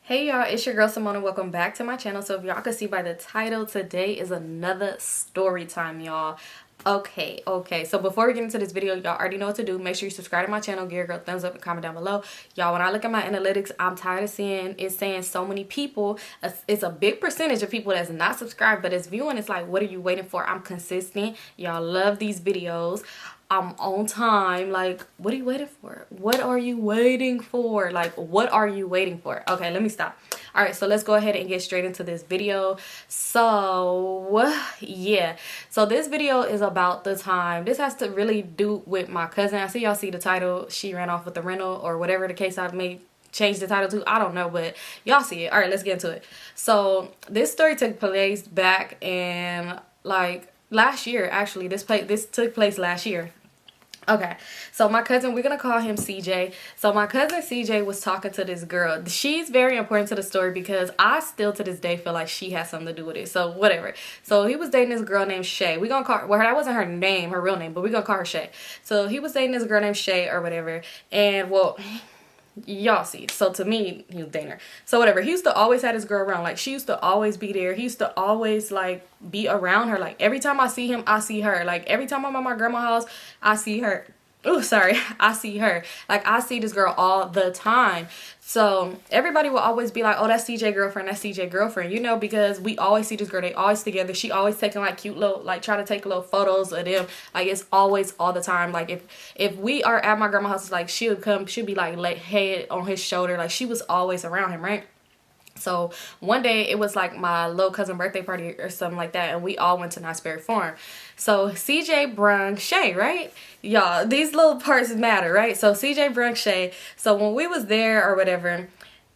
Hey y'all, it's your girl Symone and welcome back to my channel. So if y'all can see by the title, today is another story time, y'all. Okay, so before we get into this video, y'all already know what to do. Make sure you subscribe to my channel, give a girl a thumbs up and comment down below. Y'all, when I look at my analytics, I'm tired of seeing it saying so many people. It's a big percentage of people that's not subscribed, but it's viewing. It's like, what are you waiting for? I'm consistent. Y'all love these videos. I'm on time. Like, what are you waiting for? What are you waiting for? Like, what are you waiting for? Okay, let me stop. All right, so let's go ahead and get straight into this video. So yeah, so this video is about the time. This has to really do with my cousin. I see y'all see the title, she ran off with the rental, or whatever the case I may change the title to. I don't know, but y'all see it. All right, let's get into it. So this story took place back in like last year. Actually, this took place last year. Okay, so my cousin, we're gonna call him CJ. So my cousin CJ was talking to this girl. She's very important to the story because I still to this day feel like she has something to do with it. So whatever. So he was dating this girl named Shay. We gonna call her, well, that wasn't her name, her real name, but we're gonna call her Shay. So he was dating this girl named Shay or whatever. And well, y'all see. So to me, he was dating her. So whatever. He used to always have this girl around. Like, she used to always be there. He used to always like be around her. Like, every time I see him, I see her. Like, every time I'm at my grandma's house, I see her. Oh, sorry. I see her. Like, I see this girl all the time. So everybody will always be like, oh, that's CJ girlfriend, that's CJ girlfriend, you know, because we always see this girl. They always together. She always taking like cute little, like try to take little photos of them. Like, it's always all the time. Like, if we are at my grandma's house, like, she'll be like head on his shoulder. Like, she was always around him, right? So one day it was like my little cousin birthday party or something like that, and we all went to Knoxberry Farm. So CJ brung Shay, right? Y'all, these little parts matter, right? So CJ brung Shay. So when we was there or whatever,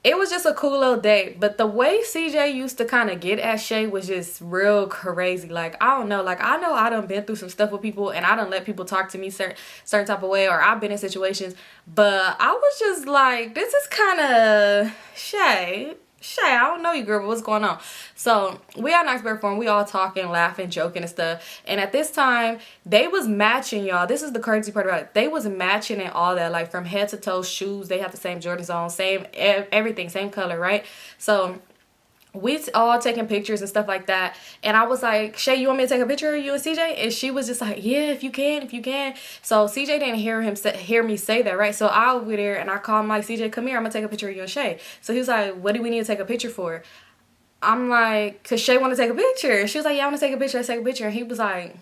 it was just a cool little date. But the way CJ used to kind of get at Shay was just real crazy. Like, I don't know. Like, I know I done been through some stuff with people, and I done let people talk to me certain type of way, or I've been in situations. But I was just like, this is kind of Shay, I don't know you, girl, but what's going on? So we at Knoxberry Farm, we all talking, laughing, joking and stuff. And at this time, they was matching, y'all. This is the crazy part about it. They was matching and all that, like from head to toe, shoes. They have the same Jordans on, same everything, same color, right? So we all taking pictures and stuff like that, and I was like, Shay, you want me to take a picture of you and CJ? And she was just like, yeah, if you can. So CJ didn't hear me say that, right? So I over there and I called him like, CJ, come here, I'm gonna take a picture of you and Shay. So he was like, what do we need to take a picture for? I'm like, cause Shay want to take a picture. And she was like, yeah, I want to take a picture. Let's take a picture. And he was like,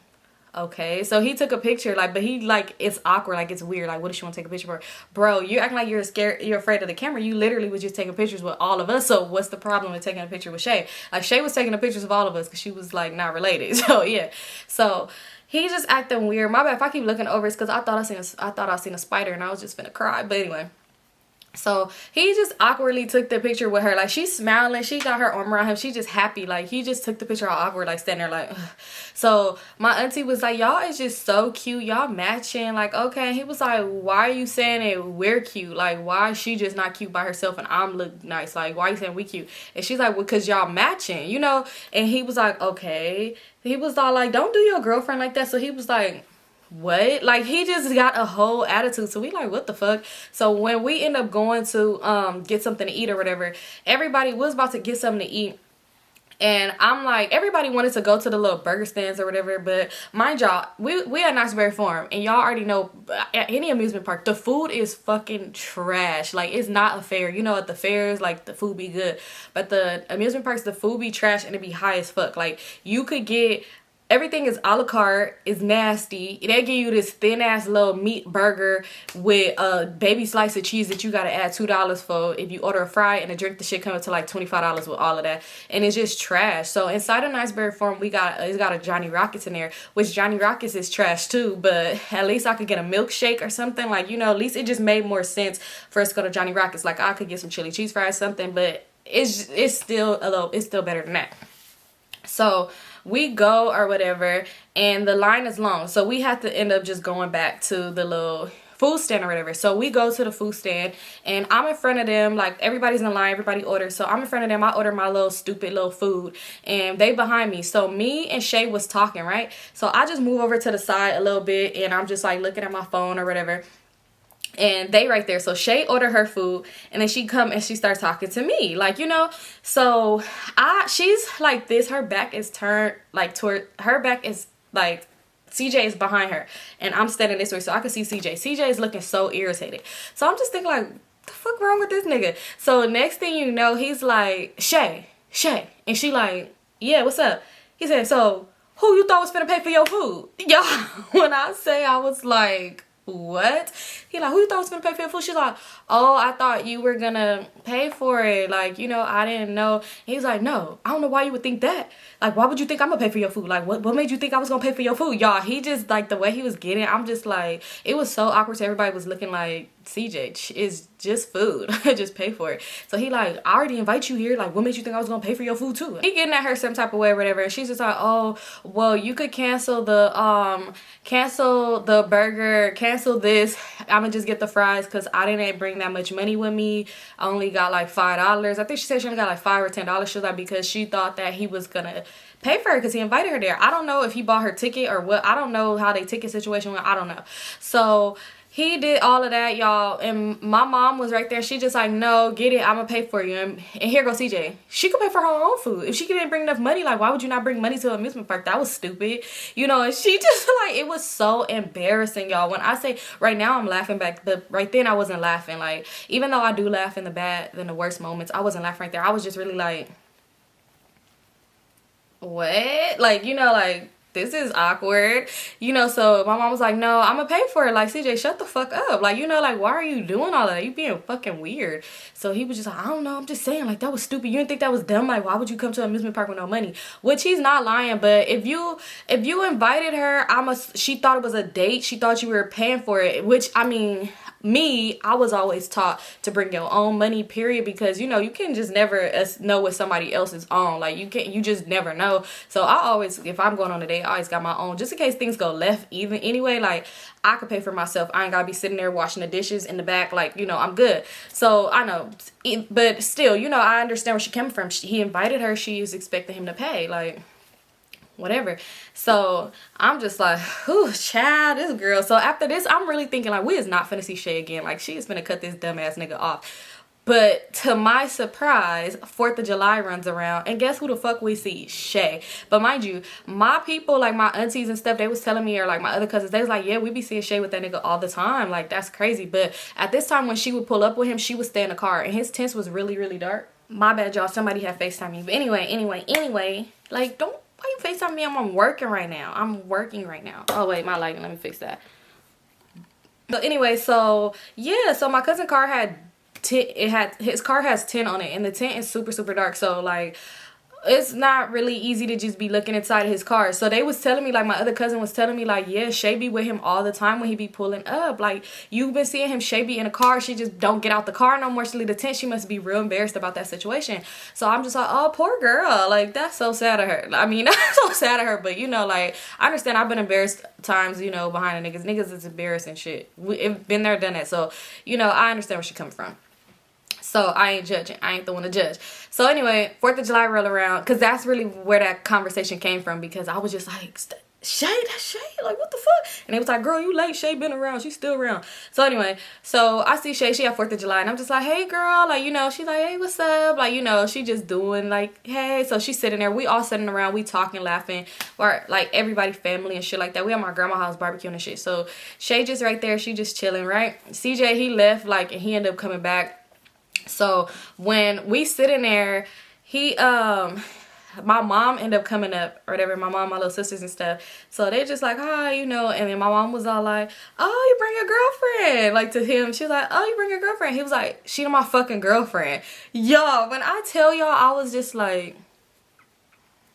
okay. So he took a picture, like, but he like, it's awkward, like it's weird, like, what does she want to take a picture for? Bro, you acting like you're scared, you're afraid of the camera. You literally was just taking pictures with all of us. So what's the problem with taking a picture with Shay? Like, Shay was taking the pictures of all of us because she was like not related. So yeah, so he just acting weird. My bad if I keep looking over. It's because I thought I seen a spider and I was just finna cry. But anyway, so he just awkwardly took the picture with her. Like, she's smiling, she got her arm around him, she just happy. Like, he just took the picture all awkward, like standing there like, ugh. So my auntie was like, y'all is just so cute, y'all matching. Like, okay. He was like, why are you saying it we're cute? Like, why is she just not cute by herself and I'm look nice? Like, why are you saying we cute? And she's like, well, because y'all matching, you know? And he was like, okay. He was all like, don't do your girlfriend like that. So he was like, what? Like, he just got a whole attitude. So we like, what the fuck? So when we end up going to get something to eat or whatever, everybody was about to get something to eat. And I'm like, everybody wanted to go to the little burger stands or whatever, but mind y'all, we at Knoxberry Farm, and y'all already know, at any amusement park, the food is fucking trash. Like, it's not a fair. You know, at the fairs, like, the food be good, but the amusement parks, the food be trash and it be high as fuck. Like, you could get, everything is a la carte, is nasty. They give you this thin ass little meat burger with a baby slice of cheese that you gotta add $2 for. If you order a fry and a drink, the shit comes to like $25 with all of that. And it's just trash. So inside of Knoxberry Farm, it's got a Johnny Rockets in there, which Johnny Rockets is trash too, but at least I could get a milkshake or something. Like, you know, at least it just made more sense for us to go to Johnny Rockets. Like, I could get some chili cheese fries, something, but it's still better than that. So we go or whatever, and the line is long. So we have to end up just going back to the little food stand or whatever. So we go to the food stand, and I'm in front of them. Like, everybody's in line, everybody orders. So I'm in front of them. I order my little stupid little food, and they behind me. So me and Shay was talking, right? So I just move over to the side a little bit, and I'm just like looking at my phone or whatever. and they right there. So Shay ordered her food, and then she come and she starts talking to me, like, you know. So she's like this, her back is turned like toward, her back is like, CJ is behind her, and I'm standing this way so I can see CJ. CJ is looking so irritated. So I'm just thinking like, the fuck wrong with this nigga? So next thing you know, he's like, Shay, and she like, yeah, what's up? He said, so who you thought was finna pay for your food? Y'all, when I say, I was like, what? He like, who you thought was gonna pay for your food? She's like, oh, I thought you were gonna pay for it, like, you know, I didn't know. And he's like, no, I don't know why you would think that. Like, why would you think I'm gonna pay for your food? Like, what made you think I was gonna pay for your food? Y'all, he just, like, the way he was getting, I'm just like, it was so awkward. So everybody was looking like, CJ is just food. Just pay for it. So he like, I already invite you here, like, what made you think I was gonna pay for your food too? He getting at her some type of way or whatever, and she's just like, oh, well, you could cancel the burger, cancel this, I'ma just get the fries because I didn't bring that much money with me. I only got like $5. I think she said she only got like $5 or $10. She was like, because she thought that he was gonna pay for her because he invited her there. I don't know if he bought her ticket or what. I don't know how they ticket situation went. I don't know. So he did all of that, y'all, and my mom was right there. She just like, no, get it, I'm gonna pay for you. And here goes CJ. She could pay for her own food. If she didn't bring enough money, like, why would you not bring money to an amusement park? That was stupid, you know. And she just like, it was so embarrassing, y'all. When I say right now I'm laughing back, but right then I wasn't laughing. Like, even though I do laugh in the bad, in the worst moments, I wasn't laughing right there. I was just really like, what? Like, you know, like, this is awkward, you know. So my mom was like, no, I'm gonna pay for it. Like, CJ, shut the fuck up. Like, you know, like, why are you doing all that? You being fucking weird. So he was just like, I don't know, I'm just saying, like, that was stupid. You didn't think that was dumb? Like, why would you come to an amusement park with no money? Which he's not lying. But if you invited her, she thought it was a date. She thought you were paying for it, which, I mean, I was always taught to bring your own money, period, because, you know, you can just never know what somebody else is on. Like, you just never know. So I always, if I'm going on a date, I always got my own, just in case things go left even anyway. Like, I could pay for myself. I ain't gotta be sitting there washing the dishes in the back. Like, you know, I'm good. So I know, but still, you know, I understand where she came from. He invited her. She was expecting him to pay. Like, whatever. So I'm just like, whew, child, this girl. So after this, I'm really thinking like, we is not finna see Shay again. Like, she is finna cut this dumbass nigga off. But to my surprise, 4th of July runs around, and guess who the fuck we see? Shay. But mind you, my people, like my aunties and stuff, they was telling me, or like my other cousins, they was like, yeah, we be seeing Shay with that nigga all the time. Like, that's crazy. But at this time when she would pull up with him, she would stay in the car, and his tents was really, really dark. My bad, y'all. Somebody had FaceTime me. But anyway, like, don't, why you FaceTime me? I'm working right now. I'm working right now. Oh, wait, my lighting. Let me fix that. So anyway, so yeah, so my cousin car had his car has tint on it, and the tint is super, super dark. So like, it's not really easy to just be looking inside of his car. So they was telling me, like, my other cousin was telling me, like, yeah, Shay be with him all the time when he be pulling up. Like, you've been seeing him, Shay be in a car. She just don't get out the car no more. She leave the tent. She must be real embarrassed about that situation. So I'm just like, oh, poor girl. Like, that's so sad of her. I mean, that's so sad of her, but, you know, like, I understand. I've been embarrassed times, you know, behind the niggas. Niggas is embarrassing shit. We've been there, done that. So, you know, I understand where she coming from. So I ain't judging. I ain't the one to judge. So anyway, 4th of July roll around, because that's really where that conversation came from, because I was just like, Shay, that's Shay? Like, what the fuck? And they was like, girl, you late. Shay been around. She's still around. So anyway, so I see Shay. She had 4th of July, and I'm just like, hey, girl. Like, you know, she's like, hey, what's up? Like, you know, she just doing, like, hey. So she's sitting there. We all sitting around. We talking, laughing. Or, like, everybody family and shit like that. We at my grandma's house barbecuing and shit. So Shay just right there. She just chilling, right? CJ, he left, like, and he ended up coming back. So when we sitting there, my mom ended up coming up or whatever, my mom, my little sisters and stuff. So they just like, hi, you know, and then my mom was all like, oh, you bring your girlfriend. Like, to him, she was like, oh, you bring your girlfriend. He was like, she my fucking girlfriend. Y'all, when I tell y'all, I was just like,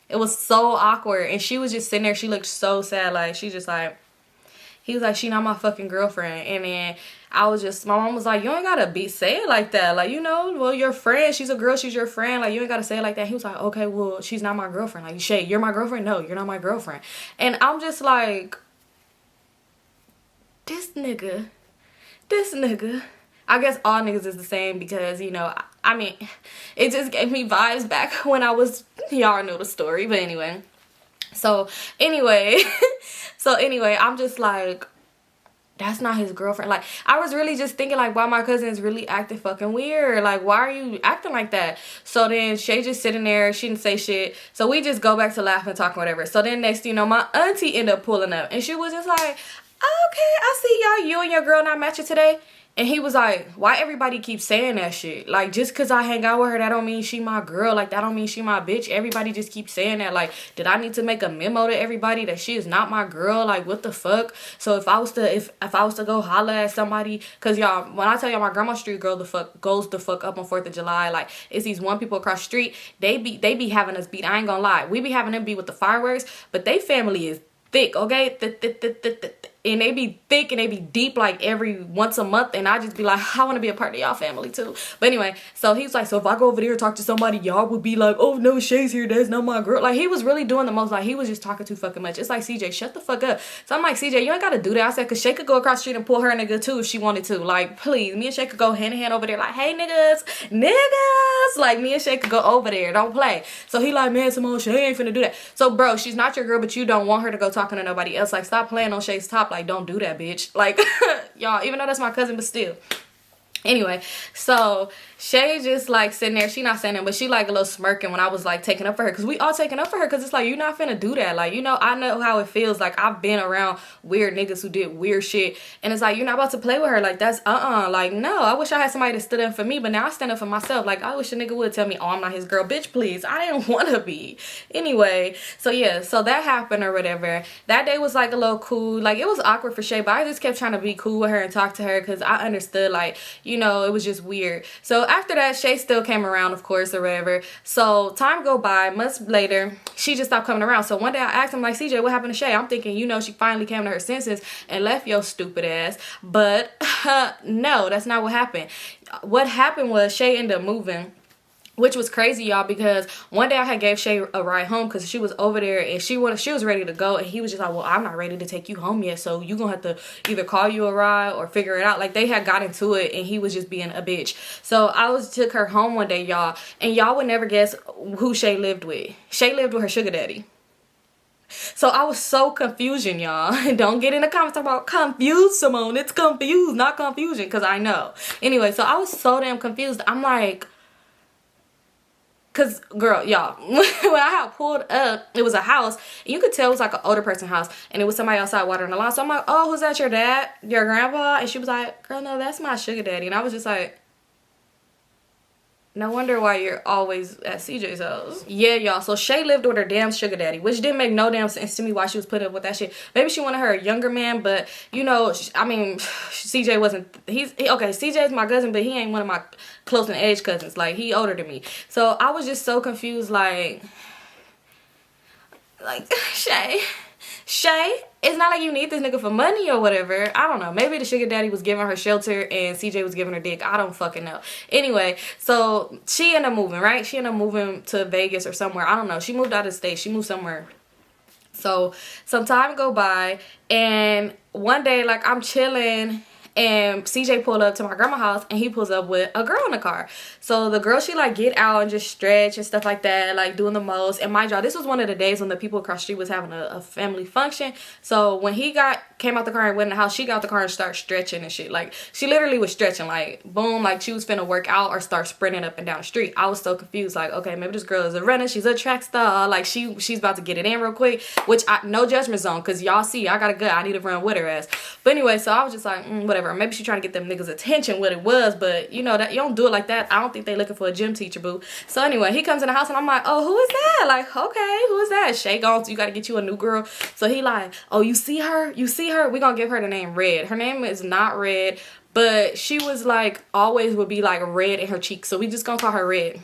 it was so awkward. And she was just sitting there. She looked so sad. Like, she just like, he was like, she not my fucking girlfriend. And then I was just, my mom was like, you ain't gotta say it like that. Like, you know, well, your friend, she's a girl, she's your friend. Like, you ain't gotta say it like that. He was like, okay, well, she's not my girlfriend. Like, Shay, you're my girlfriend? No, you're not my girlfriend. And I'm just like, this nigga. I guess all niggas is the same because, you know, I mean, it just gave me vibes back when I was, y'all know the story. But anyway, so anyway, I'm just like, that's not his girlfriend. Like, I was really just thinking, like, why my cousin is really acting fucking weird. Like, why are you acting like that? So then Shay just sitting there. She didn't say shit. So we just go back to laughing, talking, whatever. So then next thing you know, my auntie ended up pulling up. And she was just like, okay, I see y'all. You and your girl not matching today. And he was like, why everybody keeps saying that shit? Like, just because I hang out with her, that don't mean she my girl. Like, that don't mean she my bitch. Everybody just keeps saying that. Like, did I need to make a memo to everybody that she is not my girl? Like, what the fuck? So if I was to if I was to go holla at somebody, because y'all, when I tell y'all my grandma street girl goes the fuck up on 4th of July, like, it's these one people across the street. They be having us beat. I ain't gonna lie. We be having them beat with the fireworks, but they family is thick, okay? And they be thick and they be deep like every once a month, and I just be like, I want to be a part of y'all family too. But anyway, so he's like, so if I go over there and talk to somebody, y'all would be like, oh no, Shay's here, that's not my girl. Like, he was really doing the most. Like, he was just talking too fucking much. It's like, CJ, shut the fuck up. So I'm like, CJ, you ain't gotta do that. I said, cause Shay could go across the street and pull her nigga too if she wanted to. Like, please, me and Shay could go hand in hand over there, like, hey niggas, like, me and Shay could go over there, don't play. So he like, man, Symone, Shay ain't finna do that. So bro, she's not your girl, but you don't want her to go talking to nobody else. Like, stop playing on Shay's top. Like, don't do that, bitch. Like, y'all, even though that's my cousin, but still. Anyway, so Shay just like sitting there. She not saying it, but she like a little smirking when I was like taking up for her, because we all taking up for her, because it's like, you're not finna do that. Like, you know, I know how it feels. Like, I've been around weird niggas who did weird shit, and it's like, you're not about to play with her. Like, that's like, no. I wish I had somebody that stood up for me, but now I stand up for myself. Like, I wish a nigga would tell me, oh, I'm not his girl. Bitch, please, I didn't want to be. Anyway, so yeah, so that happened or whatever. That day was like a little cool. Like, it was awkward for Shay, but I just kept trying to be cool with her and talk to her, because I understood, like, you know, it was just weird. So after that, Shay still came around, of course, or whatever. So time go by, months later, she just stopped coming around. So one day I asked him, like, CJ, what happened to Shay? I'm thinking, you know, she finally came to her senses and left your stupid ass. But no, that's not what happened. What happened was Shay ended up moving, which was crazy, y'all, because one day I had gave Shay a ride home because she was over there and she was ready to go, and he was just like, well, I'm not ready to take you home yet, so you gonna have to either call you a ride or figure it out. Like, they had got into it and he was just being a bitch. So I took her home one day, y'all, and y'all would never guess who Shay lived with. Shay lived with her sugar daddy. So I was so confusion, y'all. Don't get in the comments about confused, Symone. It's confused, not confusion, because I know. Anyway, so I was so damn confused. I'm like, cause girl, y'all, when I had pulled up, it was a house, and you could tell it was like an older person's house, and it was somebody outside watering the lawn. So I'm like, oh, who's that, your dad, your grandpa? And she was like, girl, no, that's my sugar daddy. And I was just like, no wonder why you're always at CJ's house. Yeah, y'all. So Shay lived with her damn sugar daddy, which didn't make no damn sense to me why she was putting up with that shit. Maybe she wanted her a younger man, but you know, I mean, CJ wasn't. Okay. CJ's my cousin, but he ain't one of my close in age cousins. Like, he older than me. So I was just so confused. Like Shay, it's not like you need this nigga for money or whatever. I don't know. Maybe the sugar daddy was giving her shelter and CJ was giving her dick. I don't fucking know. Anyway, so she ended up moving, right? She ended up moving to Vegas or somewhere. I don't know. She moved out of state. She moved somewhere. So some time go by, and one day, like, I'm chilling, and CJ pulled up to my grandma's house, and he pulls up with a girl in the car. So the girl, she like get out and just stretch and stuff like that, like doing the most. And mind y'all, this was one of the days when the people across the street was having a family function. So when he came out the car and went in the house, she got out the car and started stretching and shit. Like, she literally was stretching, like, boom, like she was finna work out or start sprinting up and down the street. I was so confused, like, okay, maybe this girl is a runner, she's a track star, like she's about to get it in real quick, which no judgment zone, because y'all see I got a good, I need to run with her ass. But anyway, so I was just like, whatever. Maybe she trying to get them niggas attention, what it was, but you know that you don't do it like that. I don't think they looking for a gym teacher, boo. So anyway, he comes in the house and I'm like, oh, who is that? Like, okay, who is that? Shay gone, so you got to get you a new girl. So he like, oh, you see her? You see her? We gonna give her the name Red. Her name is not Red, but she was like, always would be like red in her cheeks, so we just gonna call her Red.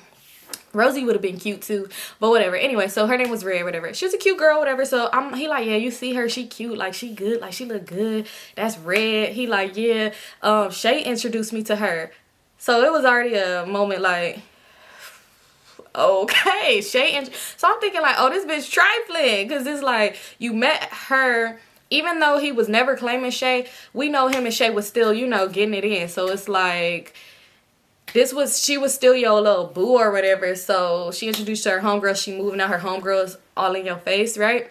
Rosie would have been cute too, but whatever. Anyway, so her name was Red, whatever. She was a cute girl, whatever. So he like, yeah, you see her, she cute, like she good, like she look good. That's Red. He like, yeah. Shay introduced me to her, so it was already a moment like, okay, Shay. So I'm thinking like, oh, this bitch trifling, because it's like you met her. Even though he was never claiming Shay, we know him and Shay was still, you know, getting it in. So it's like, she was still your little boo or whatever. So she introduced her homegirl. She moving out, her homegirls all in your face, right?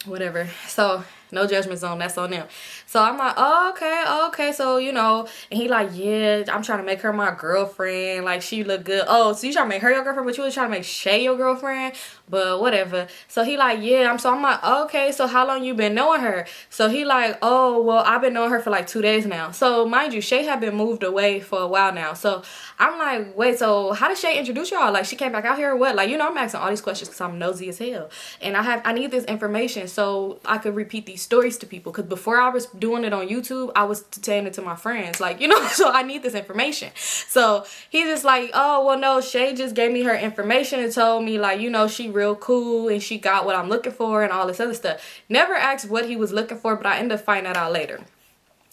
Whatever. So no judgment zone, that's on them. So I'm like, oh, okay, so you know, and he like, yeah, I'm trying to make her my girlfriend, like she look good. Oh, so you trying to make her your girlfriend, but you was trying to make Shay your girlfriend, but whatever. So he like, yeah, I'm like, okay, so how long you been knowing her? So he like, oh, well, I've been knowing her for like 2 days now. So mind you, Shay had been moved away for a while now. So I'm like, wait, so how did Shay introduce y'all? Like, she came back out here or what? Like, you know, I'm asking all these questions because I'm nosy as hell, and I need this information so I could repeat these stories to people, because before I was doing it on YouTube, I was saying it to my friends, like, you know. So I need this information. So he's just like, oh, well, no, Shay just gave me her information and told me, like, you know, she real cool and she got what I'm looking for and all this other stuff. Never asked what he was looking for, but I ended up finding that out later.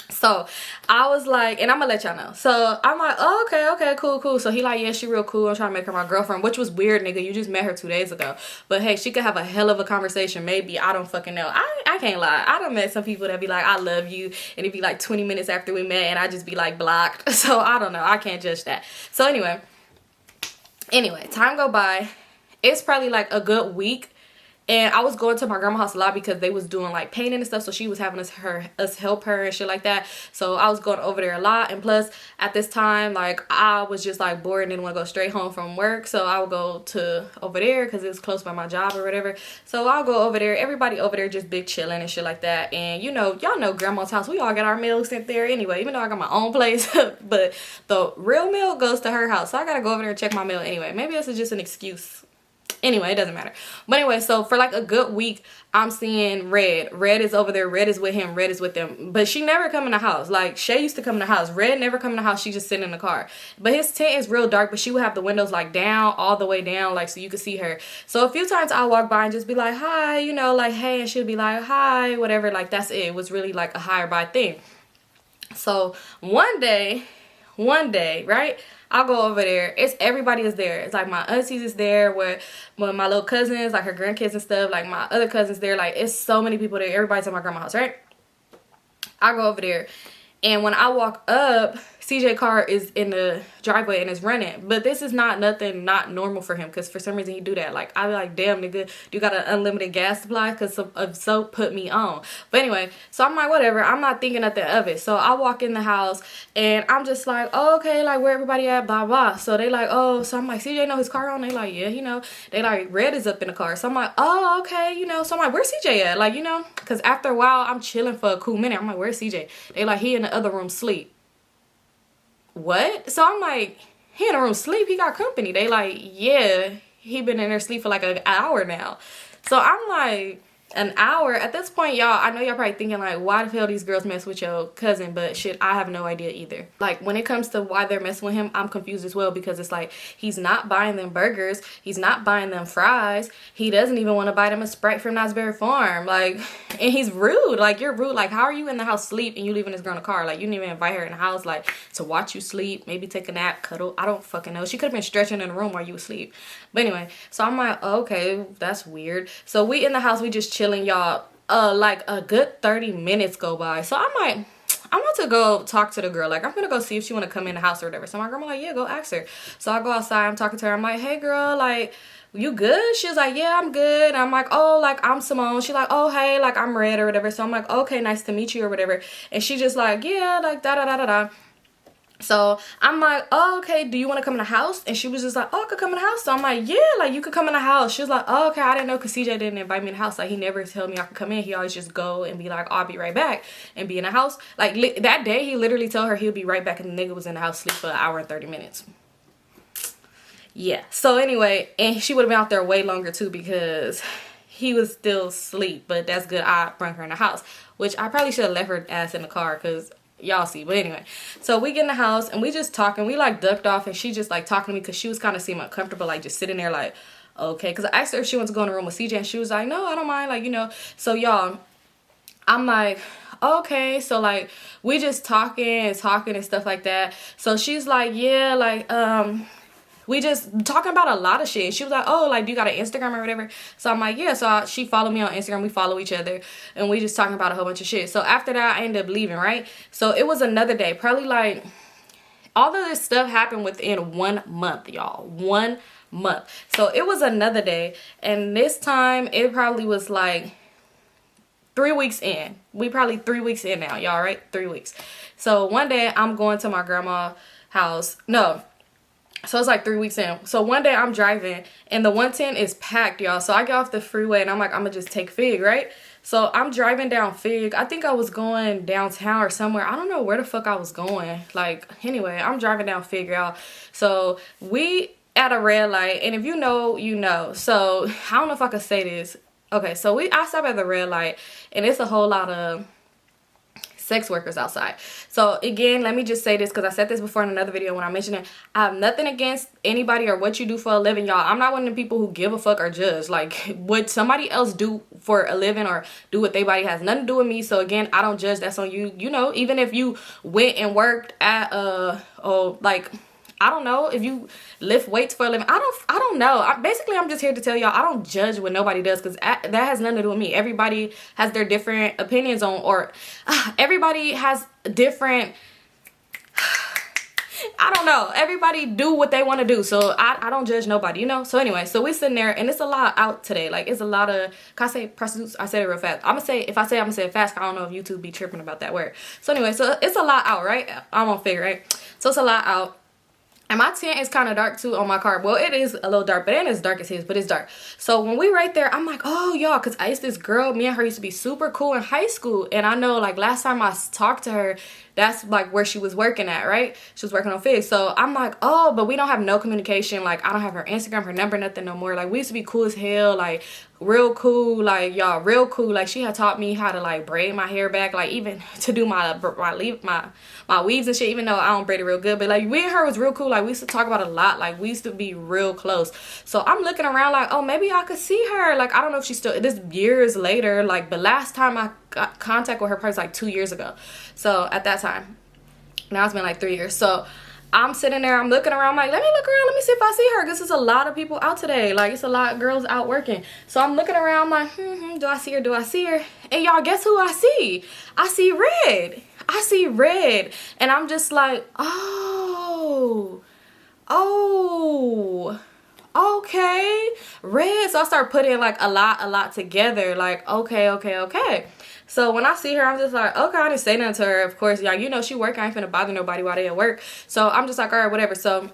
So I was like, and I'm gonna let y'all know. So I'm like, oh, okay, cool. So he like, yeah, she real cool. I'm trying to make her my girlfriend, which was weird, nigga. You just met her 2 days ago. But hey, she could have a hell of a conversation. Maybe, I don't fucking know. I can't lie. I done met some people that be like, I love you, and it'd be like 20 minutes after we met, and I just be like blocked. So I don't know. I can't judge that. So anyway, time go by. It's probably like a good week. And I was going to my grandma's house a lot because they was doing like painting and stuff. So she was having us help her and shit like that. So I was going over there a lot. And plus at this time, like I was just like bored and didn't want to go straight home from work. So I would go to over there because it was close by my job or whatever. So I'll go over there. Everybody over there just big chilling and shit like that. And you know, y'all know grandma's house. We all got our meals sent there anyway, even though I got my own place. But the real meal goes to her house. So I got to go over there and check my meal anyway. Maybe this is just an excuse. Anyway, it doesn't matter. But anyway, so for like a good week, I'm seeing Red. Red is over there. Red is with him. Red is with them. But she never come in the house. Like, Shay used to come in the house. Red never come in the house. She just sitting in the car. But his tent is real dark, but she would have the windows like down, all the way down, like so you could see her. So a few times I walk by and just be like, hi, you know, like, hey, and she'll be like, hi, whatever. Like, that's it. It was really like a hi or bye thing. So one day, right? I'll go over there. Everybody is there. It's like my aunties is there with my little cousins, like her grandkids and stuff. Like my other cousins there. Like it's so many people there. Everybody's at my grandma's house, right? I go over there. And when I walk up, CJ car is in the driveway and it's running. But this is not normal for him, because for some reason he do that. Like I be like, damn nigga, you got an unlimited gas supply? Because of soap put me on. But anyway, so I'm like, whatever. I'm not thinking nothing of it. So I walk in the house and I'm just like, oh, okay, like where everybody at, blah blah. So they like, oh, so I'm like, CJ know his car on? They like, yeah, you know. They like, Red is up in the car. So I'm like, oh, okay, you know. So I'm like, where's CJ at? Like, you know, because after a while I'm chilling for a cool minute. I'm like, where's CJ? They like, he in the other room sleep. What? So I'm like, he in the room sleep? He got company. They like, yeah, he been in there sleep for like an hour now. So I'm like, an hour? At this point, y'all, I know y'all probably thinking like, why the hell these girls mess with your cousin? But shit, I have no idea either. Like when it comes to why they're messing with him, I'm confused as well, because it's like, he's not buying them burgers, he's not buying them fries, he doesn't even want to buy them a Sprite from Knott'sberry Farm. Like, and he's rude. Like, you're rude. Like, how are you in the house sleep and you leaving this girl in the car? Like, you didn't even invite her in the house, like, to watch you sleep, maybe take a nap, cuddle. I don't fucking know. She could have been stretching in the room while you was asleep. But anyway, so I'm like, okay, that's weird. So we in the house, we just chilling, y'all. Like a good 30 minutes go by. So I'm like, I want to go talk to the girl. Like, I'm gonna go see if she want to come in the house or whatever. So my grandma like, yeah, go ask her. So I go outside, I'm talking to her. I'm like, hey girl, like, you good? She was like, yeah, I'm good. And I'm like, oh, like, I'm Symone. She's like, oh, hey, like, I'm Red or whatever. So I'm like, okay, nice to meet you or whatever. And she just like, yeah, like, da-da-da-da-da. So I'm like, oh, okay, do you want to come in the house? And she was just like, oh, I could come in the house. So I'm like, yeah, like, you could come in the house. She was like, oh, okay, I didn't know, because CJ didn't invite me in the house. Like, he never told me I could come in. He always just go and be like, I'll be right back, and be in the house. Like, that day, he literally told her he'll be right back, and the nigga was in the house sleep for an hour and 30 minutes. Yeah. So anyway, and she would have been out there way longer too, because he was still asleep. But that's good. I brought her in the house, which I probably should have left her ass in the car, because y'all see. But anyway, so we get in the house and we just talking. We like ducked off, and she just like talking to me, because she was kind of seeming uncomfortable, like just sitting there like, okay. Because I asked her if she wants to go in the room with CJ, and she was like, no, I don't mind, like, you know. So y'all, I'm like, okay. So like, we just talking and stuff like that. So she's like, yeah, like, we just talking about a lot of shit. She was like, oh, like, do you got an Instagram or whatever? So I'm like, yeah. So she followed me on Instagram. We follow each other. And we just talking about a whole bunch of shit. So after that, I ended up leaving, right? So it was another day. Probably like, all of this stuff happened within 1 month, y'all. 1 month. So it was another day. And this time, it probably was like 3 weeks in. We probably 3 weeks in now, y'all, right? 3 weeks. So one day I'm going to my grandma's house. No. So it's like 3 weeks in. So one day I'm driving and the 110 is packed, y'all. So I get off the freeway and I'm like, I'm gonna just take Fig, right? So I'm driving down Fig. I think I was going downtown or somewhere. I don't know where the fuck I was going. Like, anyway, I'm driving down Fig, y'all. So we at a red light, and if you know, you know. So I don't know if I could say this. Okay, so I stop at the red light and it's a whole lot of sex workers outside. So again, let me just say this, because I said this before in another video when I mentioned it. I have nothing against anybody or what you do for a living, y'all. I'm not one of the people who give a fuck or judge. Like, what somebody else do for a living or do what they body has nothing to do with me. So again, I don't judge. That's on you. You know, even if you went and worked at like, I don't know, if you lift weights for a living, I don't know. Basically, I'm just here to tell y'all I don't judge what nobody does, because that has nothing to do with me. Everybody has their different opinions on, or everybody has different, I don't know. Everybody do what they want to do. So I don't judge nobody, you know? So anyway, so we sitting there and it's a lot out today. Like, it's a lot of, can I say prostitutes? I said it real fast. I'm going to say it fast. I don't know if YouTube be tripping about that word. So anyway, so it's a lot out, right? I'm on Fig, right? So it's a lot out. And my tint is kind of dark too on my car. Well, it is a little dark, but it ain't as dark as his, but it's dark. So when we right there, I'm like, oh, y'all, because I used to, this girl, me and her used to be super cool in high school. And I know, like, last time I talked to her, that's like where she was working at, right? She was working on Fig. So I'm like, oh, but we don't have no communication. Like, I don't have her Instagram, her number, nothing no more. Like, we used to be cool as hell, like, real cool, like, y'all, real cool. Like, she had taught me how to, like, braid my hair back, like, even to do my weaves and shit, even though I don't braid it real good. But, like, we and her was real cool. Like, we used to talk about a lot. Like, we used to be real close. So I'm looking around like, oh, maybe I could see her. Like, I don't know if she's still, this years later, like, but last time I got contact with her probably like 2 years ago. So at that time, now it's been like 3 years. So I'm sitting there, I'm looking around, I'm like, let me look around, let me see if I see her, because there's a lot of people out today. Like, it's a lot of girls out working. So I'm looking around, I'm like, do I see her, do I see her? And y'all, guess who I see? I see red. I see red. And I'm just like, oh, okay, red. So I start putting like a lot together, like, okay. So when I see her, I'm just like, okay, I didn't say nothing to her. Of course, y'all, you know she working. I ain't finna bother nobody while they at work. So I'm just like, all right, whatever. So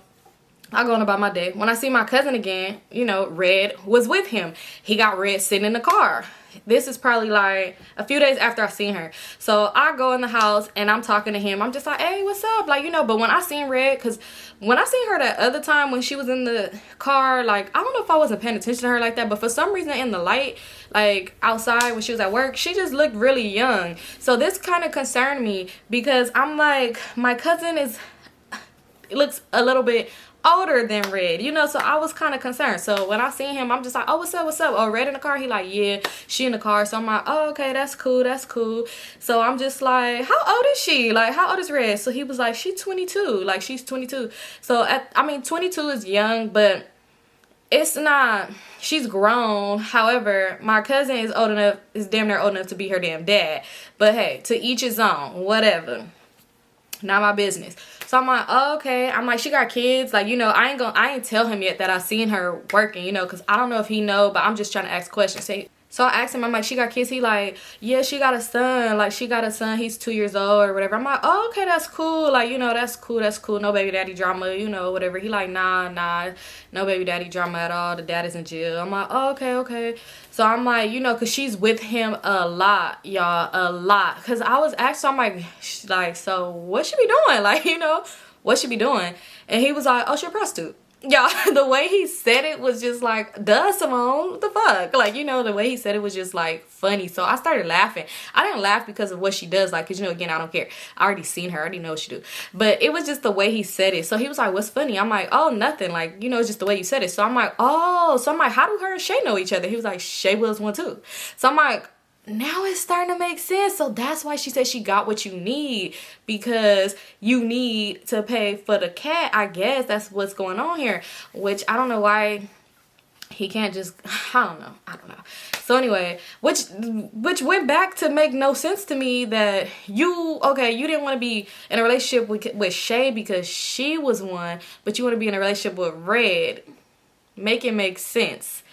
I go on about my day. When I see my cousin again, you know, Red was with him. He got Red sitting in the car. This is probably like a few days after I seen her. So I go in the house and I'm talking to him. I'm just like, hey, what's up? Like, you know, but when I seen Red, because when I seen her that other time when she was in the car, like, I don't know if I wasn't paying attention to her like that, but for some reason in the light, like outside when she was at work, she just looked really young. So this kind of concerned me, because I'm like, my cousin looks a little bit older than Red, you know, so I was kind of concerned. So when I seen him, I'm just like, oh, what's up? Oh, Red in the car? He like, yeah, she in the car. So I'm like, oh, okay, that's cool. So I'm just like, how old is she? Like, how old is Red? So he was like, she's 22. Like, she's 22. So, 22 is young, but it's not, she's grown. However, my cousin is damn near old enough to be her damn dad. But hey, to each his own, whatever. Not my business. So I'm like, oh, okay. I'm like, she got kids. Like, you know, I ain't tell him yet that I seen her working, you know, because I don't know if he know, but I'm just trying to ask questions. So I asked him, I'm like, she got kids? He like, yeah, she got a son. Like, she got a son. He's 2 years old or whatever. I'm like, oh, okay, that's cool. Like, you know, that's cool. No baby daddy drama, you know, whatever. He like, nah, no baby daddy drama at all. The dad is in jail. I'm like, oh, okay. So I'm like, you know, because she's with him a lot, y'all, a lot. Because I was asking, I'm like, so what she be doing? Like, you know, what she be doing? And he was like, oh, she a prostitute. Y'all, the way he said it was just like, duh, Simone, what the fuck? Like, you know, the way he said it was just like funny. So I started laughing. I didn't laugh because of what she does, like, because, you know, again, I don't care. I already seen her. I already know what she do. But it was just the way he said it. So he was like, what's funny? I'm like, oh, nothing. Like, you know, it's just the way you said it. So I'm like, oh. So I'm like, how do her and Shay know each other? He was like, Shay was one too. So I'm like, now it's starting to make sense. So that's why she said she got what you need, because you need to pay for the cat. I guess that's what's going on here, which I don't know why he can't just, I don't know. So anyway, which went back to make no sense to me, that you didn't want to be in a relationship with Shay because she was one, but you want to be in a relationship with Red. Make it make sense.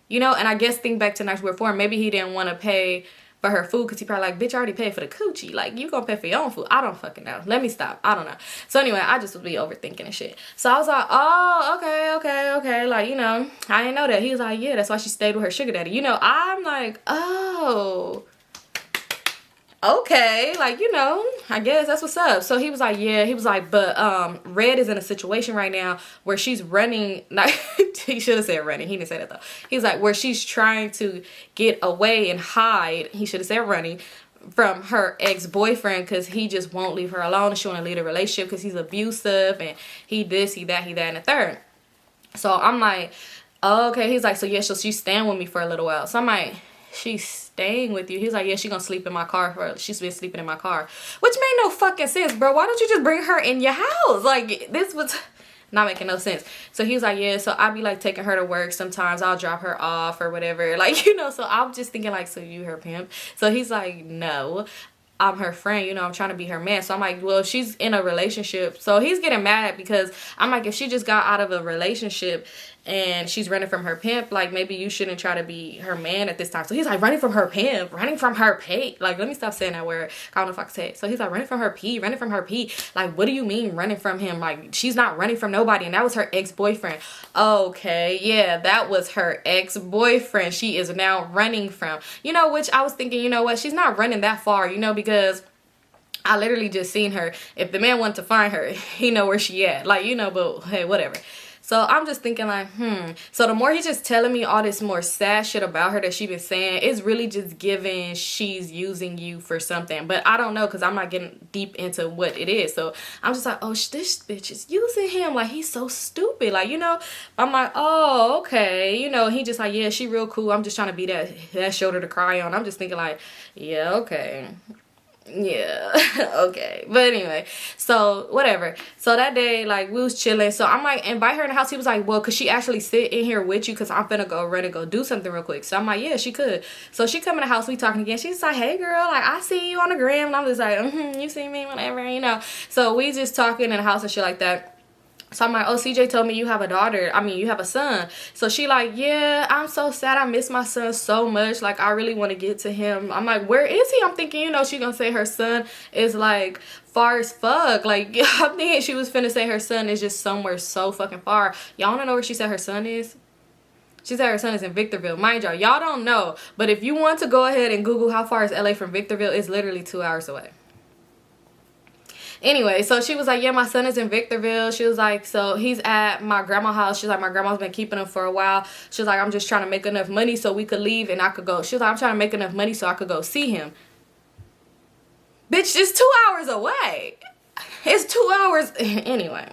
You know, and I guess think back to Nice Weird Form, maybe he didn't want to pay for her food, because he probably like, bitch, I already paid for the coochie. Like, you gonna pay for your own food. I don't fucking know. Let me stop. I don't know. So anyway, I just would be overthinking and shit. So I was like, oh, okay. Like, you know, I didn't know that. He was like, yeah, that's why she stayed with her sugar daddy. You know, I'm like, oh, okay, like, you know, I guess that's what's up. So he was like, yeah, he was like, but Red is in a situation right now where she's running, not, he should have said running, he didn't say that though. He's like, where she's trying to get away and hide, he should have said running, from her ex-boyfriend, because he just won't leave her alone, and she want to leave the relationship because he's abusive, and he this, he that, and the third. So I'm like, oh, okay. He's like, so yeah, so she's staying with me for a little while. So I'm like, she's staying with you? He's like, yeah, she's gonna sleep in my car. She's been sleeping in my car, which made no fucking sense, bro. Why don't you just bring her in your house? Like, this was not making no sense. So he's like, yeah, so I'll be like taking her to work sometimes. I'll drop her off or whatever, like, you know. So I'm just thinking like, so you her pimp? So he's like, no, I'm her friend, you know, I'm trying to be her man. So I'm like, well, she's in a relationship. So he's getting mad because I'm like, if she just got out of a relationship and she's running from her pimp, like, maybe you shouldn't try to be her man at this time. So he's like, running from her pimp, running from her pay. Like, let me stop saying that word. I don't know if I can say it. So he's like, running from her P, running from her P. Like, what do you mean running from him? Like, she's not running from nobody. And that was her ex-boyfriend. Okay, yeah, that was her ex-boyfriend she is now running from. You know, which I was thinking, you know what? She's not running that far, you know, because I literally just seen her. If the man wanted to find her, he know where she at. Like, you know, but hey, whatever. So I'm just thinking like, So the more he's just telling me all this more sad shit about her that she been saying, it's really just giving she's using you for something. But I don't know, because I'm not getting deep into what it is. So I'm just like, oh, this bitch is using him. Like, he's so stupid. Like, you know, I'm like, oh, okay. You know, he just like, yeah, she real cool. I'm just trying to be that shoulder to cry on. I'm just thinking like, yeah, okay. Yeah, okay. But anyway, so whatever. So that day, like, we was chilling. So I'm like, invite her in the house. He was like, well, could she actually sit in here with you? Because I'm finna go run and go do something real quick. So I'm like, yeah, she could. So she come in the house, we talking again. She's like, hey girl, like, I see you on the gram. And I'm just like, you see me, whatever, you know. So we just talking in the house and shit like that. So I'm like, oh, CJ told me you have a daughter. I mean, you have a son. So she like, yeah, I'm so sad. I miss my son so much. Like, I really want to get to him. I'm like, where is he? I'm thinking, you know, she gonna say her son is like far as fuck. Like, I'm thinking she was finna say her son is just somewhere so fucking far. Y'all wanna know where she said her son is? She said her son is in Victorville. Mind y'all don't know. But if you want to go ahead and Google how far is LA from Victorville, it's literally 2 hours away. Anyway, so she was like, yeah, my son is in Victorville. She was like, so he's at my grandma's house. She's like, my grandma's been keeping him for a while. She was like, I'm just trying to make enough money so we could leave and I could go. She was like, I'm trying to make enough money so I could go see him. Bitch, it's 2 hours away. It's 2 hours. Anyway.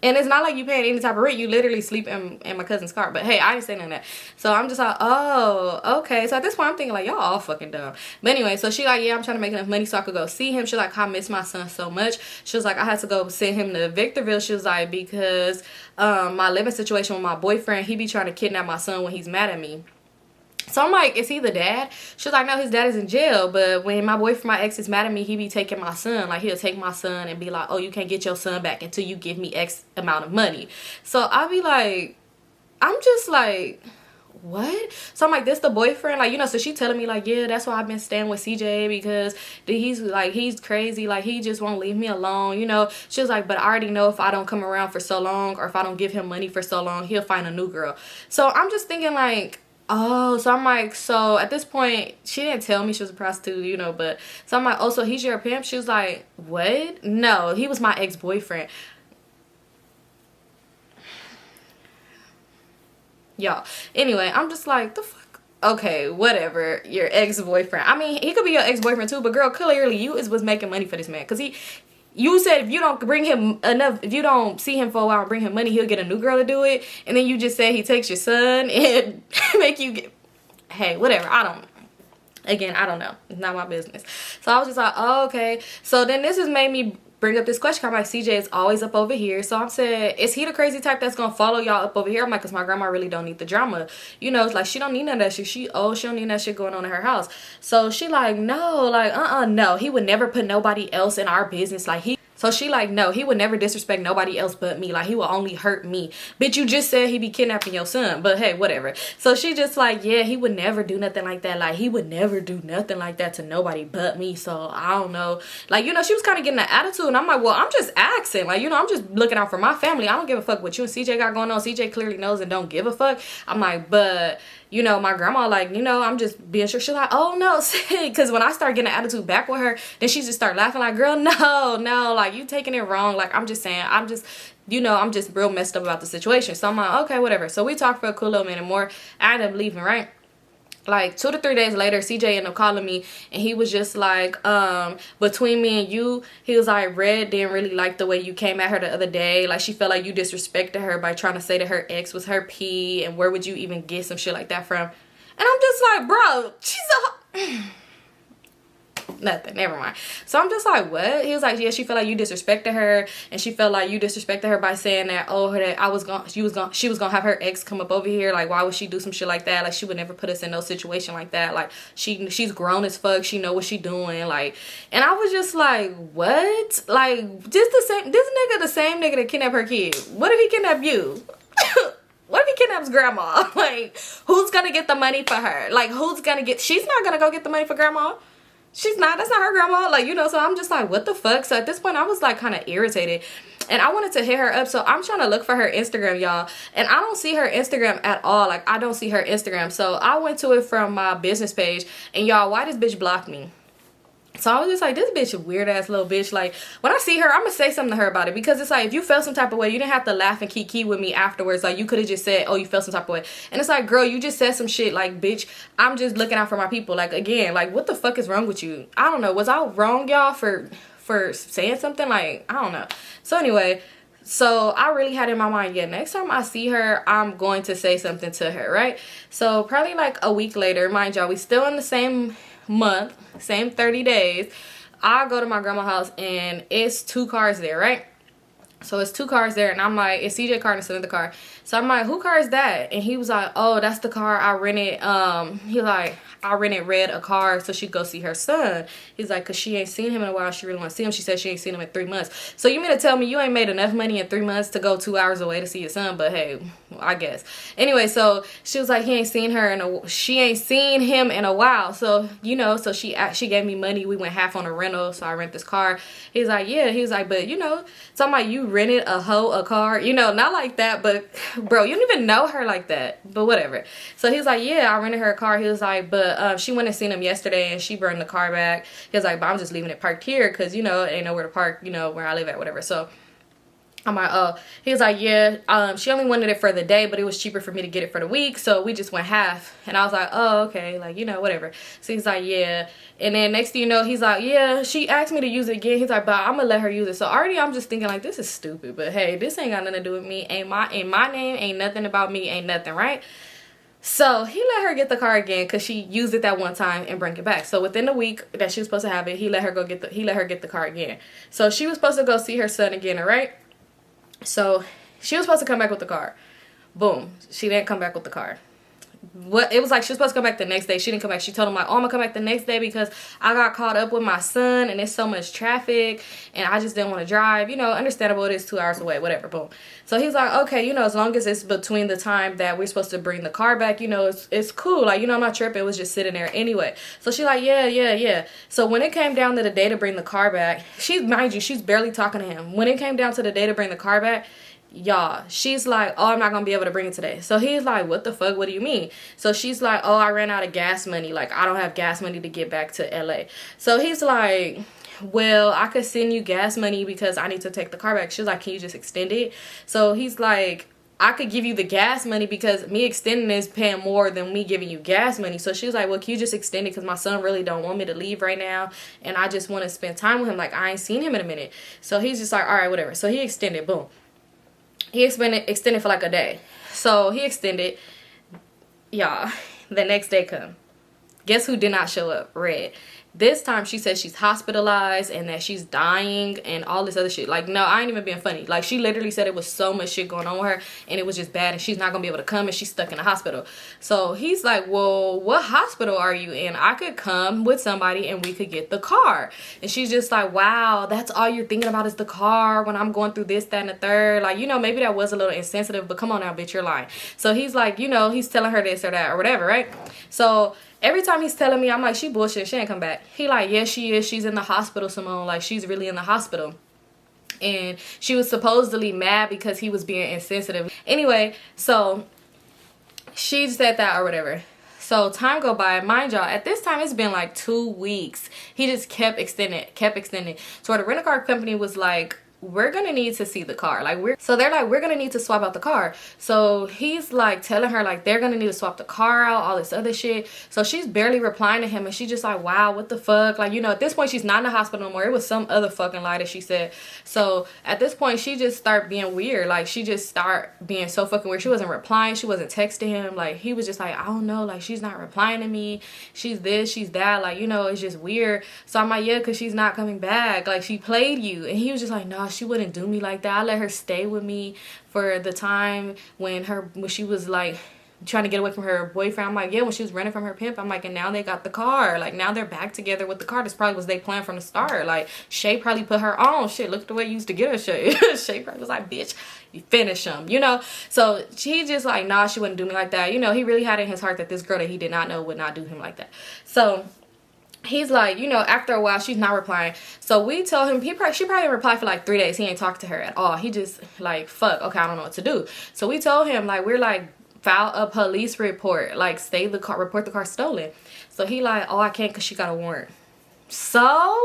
And it's not like you paying any type of rent. You literally sleep in my cousin's car. But hey, I didn't say none of that. So I'm just like, oh, okay. So at this point, I'm thinking like, y'all all fucking dumb. But anyway, so she like, yeah, I'm trying to make enough money so I could go see him. She like, I miss my son so much. She was like, I had to go send him to Victorville. She was like, because my living situation with my boyfriend, he be trying to kidnap my son when he's mad at me. So I'm like, is he the dad? She was like, no, his dad is in jail. But when my boyfriend, my ex, is mad at me, he be taking my son. Like, he'll take my son and be like, oh, you can't get your son back until you give me X amount of money. So I be like, I'm just like, what? So I'm like, this the boyfriend? Like, you know, so she telling me like, yeah, that's why I've been staying with CJ, because he's like, he's crazy. Like, he just won't leave me alone, you know. She was like, but I already know if I don't come around for so long, or if I don't give him money for so long, he'll find a new girl. So I'm just thinking like, oh, so I'm like, so at this point, she didn't tell me she was a prostitute, you know, but, so I'm like, oh, so he's your pimp? She was like, what? No, he was my ex-boyfriend. Y'all, anyway, I'm just like, the fuck? Okay, whatever, your ex-boyfriend. I mean, he could be your ex-boyfriend too, but girl, clearly you was making money for this man, because you said if you don't bring him enough, if you don't see him for a while and bring him money, he'll get a new girl to do it. And then you just say he takes your son and make you get, hey, whatever. I don't know. It's not my business. So I was just like, oh, okay. So then this has made me bring up this question. I'm like, CJ is always up over here. So I'm saying, is he the crazy type that's going to follow y'all up over here? I'm like, because my grandma really don't need the drama. You know, it's like, she don't need none of that shit. She don't need that shit going on in her house. So she like, no, like, no. He would never put nobody else in our business. Like, So she like, no, he would never disrespect nobody else but me. Like, he will only hurt me. Bitch, you just said he be kidnapping your son. But hey, whatever. So she just like, yeah, he would never do nothing like that. Like, he would never do nothing like that to nobody but me. So I don't know. Like, you know, she was kind of getting an attitude. And I'm like, well, I'm just asking. Like, you know, I'm just looking out for my family. I don't give a fuck what you and CJ got going on. CJ clearly knows and don't give a fuck. I'm like, but... you know, my grandma, like, you know, I'm just being sure. She's like, oh, no, because when I start getting an attitude back with her, then she just start laughing like, girl, no, like, you taking it wrong. Like, I'm just saying, I'm just, you know, I'm just real messed up about the situation. So I'm like, okay, whatever. So we talked for a cool little minute more. I ended up leaving, right? Like 2 to 3 days later, CJ ended up calling me, and he was just like, between me and you, he was like, Red didn't really like the way you came at her the other day. Like, she felt like you disrespected her by trying to say that her ex was her P, and where would you even get some shit like that from? And I'm just like, bro, she's a... nothing, never mind. So I'm just like, what? He was like, yeah, she felt like you disrespected her, and she felt like you disrespected her by saying that, oh, that she was gonna have her ex come up over here. Like, why would she do some shit like that? Like, she would never put us in no situation like that. Like, she's grown as fuck, she know what she doing. Like, and I was just like, what? Like, this nigga the same nigga that kidnapped her kid. What if he kidnapped you? What if he kidnaps grandma? Like, who's gonna get the money for her? Like, who's gonna get... she's not gonna go get the money for grandma. She's not. That's not her grandma. Like, you know, so I'm just like, what the fuck? So at this point, I was like kind of irritated. And I wanted to hit her up. So I'm trying to look for her Instagram, y'all. And I don't see her Instagram at all. Like, I don't see her Instagram. So I went to it from my business page. And y'all, why this bitch blocked me? So I was just like, this bitch a weird ass little bitch. Like, when I see her, I'm gonna say something to her about it. Because it's like, if you felt some type of way, you didn't have to laugh and kiki with me afterwards. Like, you could have just said, oh, you felt some type of way. And it's like, girl, you just said some shit. Like, bitch, I'm just looking out for my people. Like, again, like, what the fuck is wrong with you? I don't know. Was I wrong, y'all, for saying something? Like, I don't know. So anyway, so I really had in my mind, yeah, next time I see her, I'm going to say something to her, right? So probably like a week later, mind y'all, we still in the same month, same 30 days. I go to my grandma's house, and it's 2 cars there, right? So it's 2 cars there, and I'm like, it's CJ car and it's another car. So I'm like, who car is that? And he was like, oh, that's the car I rented. He like, I rented Red a car so she could go see her son. He's like, because she ain't seen him in a while. She really want to see him. She said she ain't seen him in 3 months. So you mean to tell me you ain't made enough money in 3 months to go 2 hours away to see your son? But hey, I guess. Anyway, so she was like, she ain't seen him in a while. So, you know, so she gave me money. We went half on a rental. So I rent this car. He's like, yeah. He was like, but you know, so I'm like, you rented a car, you know, not like that, but bro, you don't even know her like that, but whatever. So he was like, yeah, I rented her a car. He was like, but she went and seen him yesterday, and she brought the car back. He was like, but I'm just leaving it parked here because, you know, it ain't nowhere to park, you know, where I live at, whatever. So I'm like, oh. He was like, yeah, she only wanted it for the day, but it was cheaper for me to get it for the week, so we just went half. And I was like, oh, okay, like, you know, whatever. So he's like, yeah. And then next thing you know, he's like, yeah, she asked me to use it again. He's like, but I'm gonna let her use it. So already I'm just thinking like, this is stupid, but hey, this ain't got nothing to do with me. Ain't my name, ain't nothing about me, ain't nothing, right? So he let her get the car again because she used it that one time and bring it back. So within the week that she was supposed to have it, he let her get the car again. So she was supposed to go see her son again, all right? So she was supposed to come back with the car. Boom. She didn't come back with the car. It was like she was supposed to come back the next day. She didn't come back. She told him like, oh, I'm gonna come back the next day because I got caught up with my son and there's so much traffic and I just didn't want to drive. You know, understandable, it is 2 hours away, whatever. Boom. So he's like, okay, you know, as long as it's between the time that we're supposed to bring the car back, you know, it's cool. Like, you know, I'm not tripping. It was just sitting there anyway. So she's like, yeah. So when it came down to the day to bring the car back, mind you, she's barely talking to him. When it came down to the day to bring the car back, y'all, she's like, oh, I'm not gonna be able to bring it today. So he's like, what the fuck, what do you mean? So she's like, oh, I ran out of gas money, like I don't have gas money to get back to LA. So he's like, well, I could send you gas money because I need to take the car back. She's like, can you just extend it? So he's like, I could give you the gas money because me extending is paying more than me giving you gas money. So she was like, well, can you just extend it because my son really don't want me to leave right now and I just want to spend time with him. Like, I ain't seen him in a minute. So he's just like, all right, whatever. So he extended, boom. He extended for like a day. So he extended. Y'all, the next day come. Guess who did not show up? Red. This time she said she's hospitalized and that she's dying and all this other shit. Like, no, I ain't even being funny. Like, she literally said it was so much shit going on with her and it was just bad and she's not gonna be able to come and she's stuck in the hospital. So he's like, well, what hospital are you in? I could come with somebody and we could get the car. And she's just like, wow, that's all you're thinking about is the car when I'm going through this, that, and the third. Like, you know, maybe that was a little insensitive, but come on now, bitch, you're lying. So he's like, you know, he's telling her this or that or whatever, right? So every time he's telling me, I'm like, she bullshit, she ain't come back. He like, yes, she is. She's in the hospital, Symone. Like, she's really in the hospital. And she was supposedly mad because he was being insensitive. Anyway, so she said that or whatever. So time go by. Mind y'all, at this time, it's been like 2 weeks. He just kept extending. So the rental-car company was like, we're gonna need to see the car. Like, they're like, we're gonna need to swap out the car. So he's like telling her like they're gonna need to swap the car out, all this other shit. So she's barely replying to him and she's just like, wow, what the fuck? Like, you know, at this point she's not in the hospital no more. It was some other fucking lie that she said. So at this point she just started being weird. Like, she just started being so fucking weird. She wasn't replying, she wasn't texting him. Like, he was just like, I don't know, like, she's not replying to me, she's this, she's that, like, you know, it's just weird. So I'm like, yeah, because she's not coming back, like, she played you. And he was just like, no, she wouldn't do me like that. I let her stay with me for the time when she was like trying to get away from her boyfriend. I'm like, yeah, when she was running from her pimp. I'm like, and now they got the car. Like, now they're back together with the car. This probably was their plan from the start. Like, Shay probably put her on. Shit, look at the way you used to get her, Shay. Shay probably was like, bitch, you finish him, you know? So she just like, nah, she wouldn't do me like that. You know, he really had in his heart that this girl that he did not know would not do him like that. So he's like, you know, after a while she's not replying. So we told him, she probably replied for like 3 days. He ain't talked to her at all. He just like, fuck, okay, I don't know what to do. So we told him, like, we're like, file a police report, like, report the car stolen. So he like, oh, I can't because she got a warrant. So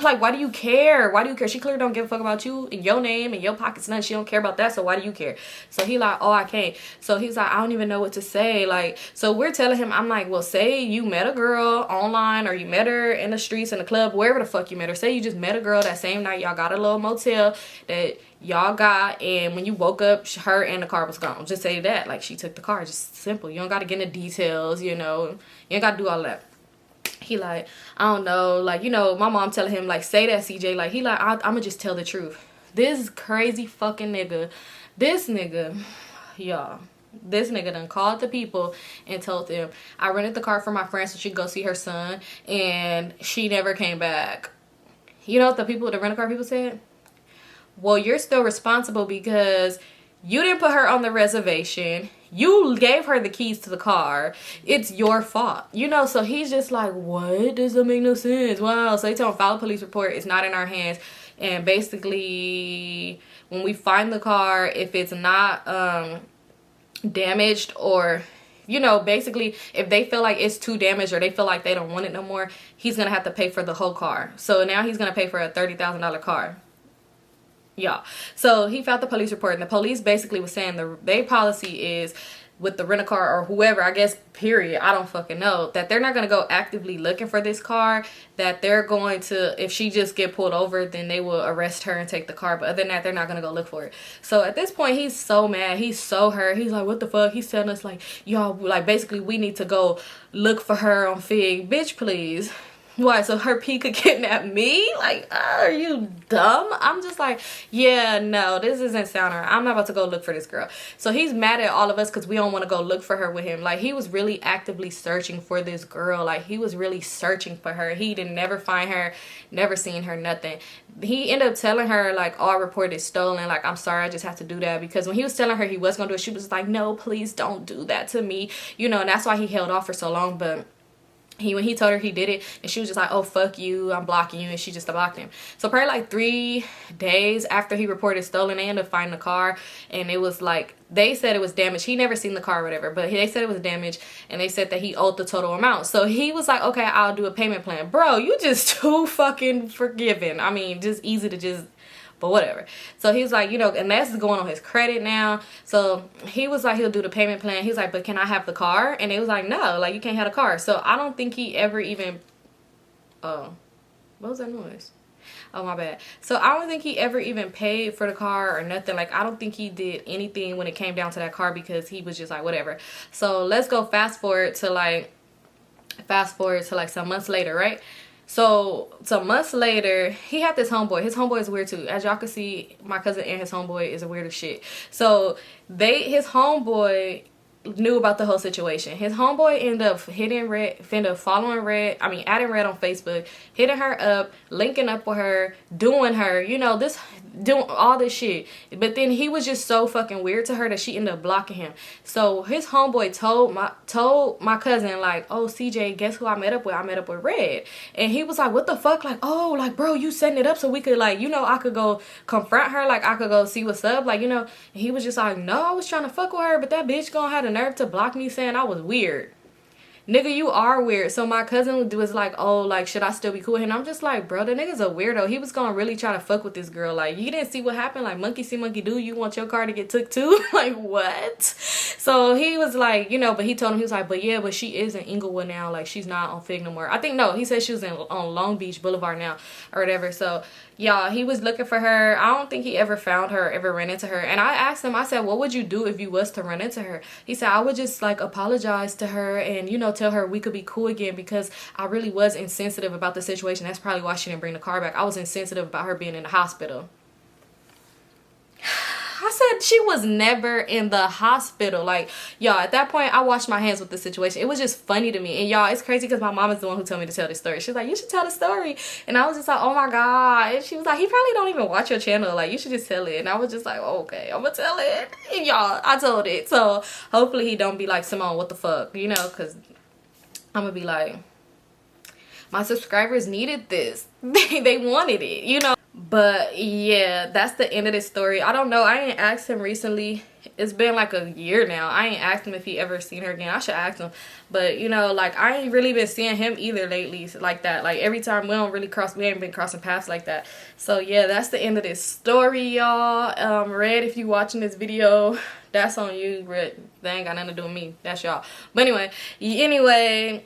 like, why do you care? Why do you care? She clearly don't give a fuck about you and your name and your pockets, nothing. She don't care about that, so why do you care? So he like, oh, I can't. So he's like, I don't even know what to say. Like, so we're telling him, I'm like, well, say you met a girl online or you met her in the streets, in the club, wherever the fuck you met her. Say you just met a girl that same night, y'all got a little motel that y'all got, and when you woke up, her and the car was gone. Just say that, like, she took the car. Just simple. You don't got to get into details, you know. You ain't got to do all that. He like, I don't know, like, you know, my mom telling him, like, say that, CJ. Like, he like, I'm gonna just tell the truth. This crazy fucking nigga, y'all, this nigga done called the people and told them, I rented the car for my friend so she could go see her son, and she never came back. You know what the rental car people said? Well, you're still responsible because you didn't put her on the reservation. You gave her the keys to the car. It's your fault. You know, so he's just like, what? This doesn't make no sense. Wow. So they tell him, file a police report. It's not in our hands. And basically, when we find the car, if it's not damaged, or, you know, basically, if they feel like it's too damaged or they feel like they don't want it no more, he's going to have to pay for the whole car. So now he's going to pay for a $30,000 car. Yeah. So he filed the police report, and the police basically was saying their policy is, with the rent-a-car or whoever, I guess, period, I don't fucking know, that they're not going to go actively looking for this car, that they're going to, if she just get pulled over, then they will arrest her and take the car, but other than that, they're not going to go look for it. So at this point, he's so mad, he's so hurt, he's like, what the fuck? He's telling us, like, y'all, like, basically, we need to go look for her on Fig. Bitch, please. Why? So her P could kidnap me? Like, are you dumb? I'm just like, yeah, no, this isn't sound right. I'm not about to go look for this girl. So he's mad at all of us because we don't want to go look for her with him. Like, he was really actively searching for this girl. Like, he was really searching for her. He didn't never find her, never seen her, nothing. He ended up telling her, like, oh, I reported stolen. Like, I'm sorry, I just have to do that. Because when he was telling her he was going to do it, she was like, no, please don't do that to me. You know, and that's why he held off for so long. But when he told her he did it, and she was just like, oh, fuck you, I'm blocking you, and she just blocked him. So probably like 3 days after he reported stolen, they ended up finding the car, and it was like, they said it was damaged. He never seen the car or whatever, but they said it was damaged, and they said that he owed the total amount. So he was like, okay, I'll do a payment plan. Bro, you just too fucking forgiving. I mean, just easy to just, but whatever. So he was like, you know, and that's going on his credit now. So he was like, he'll do the payment plan. He's like, but can I have the car? And it was like, no, like, you can't have the car. So I don't think he ever even, what was that noise? Oh, my bad. So I don't think he ever even paid for the car or nothing. Like, I don't think he did anything when it came down to that car because he was just like, whatever. So let's go fast forward to like some months later, right? So some months later, he had this homeboy. His homeboy is weird too. As y'all can see, my cousin and his homeboy is a weird as shit. So his homeboy knew about the whole situation. His homeboy ended up following Red, adding Red on Facebook, hitting her up, linking up with her, doing her, doing all this shit. But then he was just so fucking weird to her that she ended up blocking him. So his homeboy told my cousin, like, oh, CJ, guess who I met up with? I met up with Red. And he was like, what the fuck? Like, oh, like, bro, you setting it up so we could, like, I could go confront her, like, I could go see what's up, like, And he was just like, no, I was trying to fuck with her, but that bitch gonna have the nerve to block me saying I was weird. Nigga, you are weird. So my cousin was like, oh, like, should I still be cool with him? And I'm just like, bro, the nigga's a weirdo. He was gonna really try to fuck with this girl. Like, you didn't see what happened? Like, monkey see, monkey do. You want your car to get took too? Like, what? So he was like, but he told him, he was like, but she is in Inglewood now. Like, she's not on Fig no more. I think, no, he said she was on Long Beach Boulevard now or whatever. So y'all, he was looking for her. I don't think he ever found her, ever ran into her. And I asked him, I said, what would you do if you was to run into her? He said, I would just, like, apologize to her and, tell her we could be cool again, because I really was insensitive about the situation. That's probably why she didn't bring the car back. I was insensitive about her being in the hospital. I said she was never in the hospital. Like, y'all, at that point, I washed my hands with the situation. It was just funny to me. And y'all, it's crazy because my mom is the one who told me to tell this story. She was like, you should tell the story. And I was just like, oh my God. And she was like, he probably don't even watch your channel. Like, you should just tell it. And I was just like, oh, okay, I'm gonna tell it. And y'all, I told it. So hopefully he don't be like, Symone, what the fuck? Because I'm gonna be like, my subscribers needed this. They wanted it, But yeah, that's the end of this story. I don't know. I ain't asked him recently. It's been like a year now. I ain't asked him if he ever seen her again. I should ask him. But like, I ain't really been seeing him either lately like that. Like, every time we ain't been crossing paths like that. So yeah, that's the end of this story, y'all. Red, if you watching this video, that's on you, Red. That ain't got nothing to do with me. That's y'all. But anyway,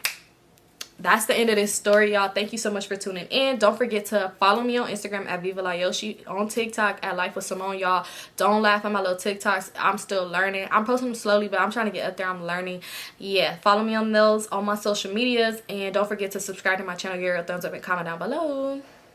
that's the end of this story, y'all. Thank you so much for tuning in. Don't forget to follow me on Instagram at Vivalayoshii, on TikTok at LifeWithSymone, y'all. Don't laugh at my little TikToks. I'm still learning. I'm posting them slowly, but I'm trying to get up there. I'm learning. Yeah, follow me on those, on my social medias. And don't forget to subscribe to my channel. Give it a thumbs up and comment down below.